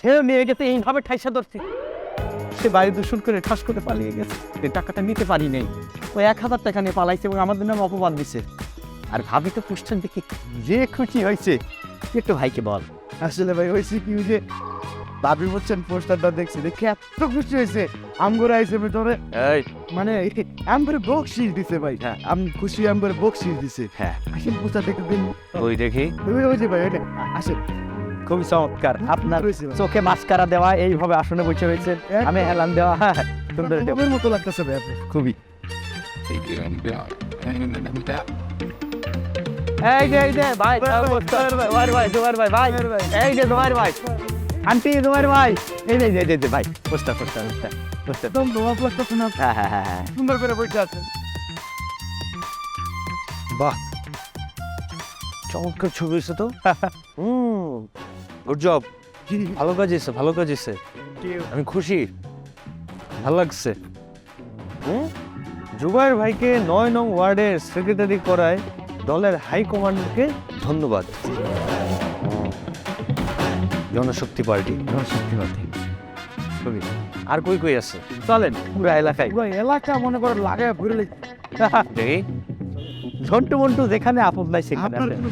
সে মেয়েটাতে এইভাবে ঠাইসা ধরছে, সে বাড়ি দূষণ করে ঠাস করে পালিয়ে গেছে। এই টাকাটা নিতে পারি নাই, ওই 1000 টাকা নিয়ে পালাইছে এবং আমাদের নামে অপবাদ দিছে। আর ভাবি তো কোশ্চেন দেখে যে খুশি হয়েছে, একটু ভাইকে বল। আসলে ভাই হয়েছে কি যে ভাবি বলছেন পোস্টারটা দেখছি দেখে এত খুশি হয়েছে, আমগরে আইসে ভিতরে এই মানে আমগরে বকশিস দিছে ভাই। হ্যাঁ। আমি খুশি আমগরে বকশিস দিছে। হ্যাঁ, আসেন পোস্টার দেখে দিন। ওই দেখি ওই যে ভাই ওইটা আসেন। খুবই চমৎকার। আপনার হয়েছে ভাই। চোখে মাস্কারা দেওয়া, এইভাবে আসনে বসে রয়েছে, আমি হেলান দেওয়া, হ্যাঁ সুন্দর এটা। কবের মতো লাগতেছে ভাই আপনি। খুবই। এই যে ভাই, জোয়ার ভাই, এই যে জোয়ার ভাই, আন্টি জোয়ার ভাই, এই যে ভাই, পোস্টার। একদম লোয়া লাগতেছে না, হ্যাঁ। সুন্দর করে বসে আছেন। বাহ, চমৎকার ছবি হয়েছে তো। গুড জব, ভালো কাজ হয়েছে, ভালো কাজ হয়েছে। আমি খুশি, ভালো লাগছে। জুবাইর ভাইকে 9 নং ওয়ার্ডের সেক্রেটারি করায় দলের হাইকমান্ডকে ধন্যবাদ। জনশক্তি পার্টি, খুবই। আর কই আছে? চলেন পুরা এলাকায় পুরো এলাকা মনে করেন লাগায় ঘুরে দেখি ঝন্টু মন্টু যেখানে আপদ নাই সেখানে আপনার আছে। কোনো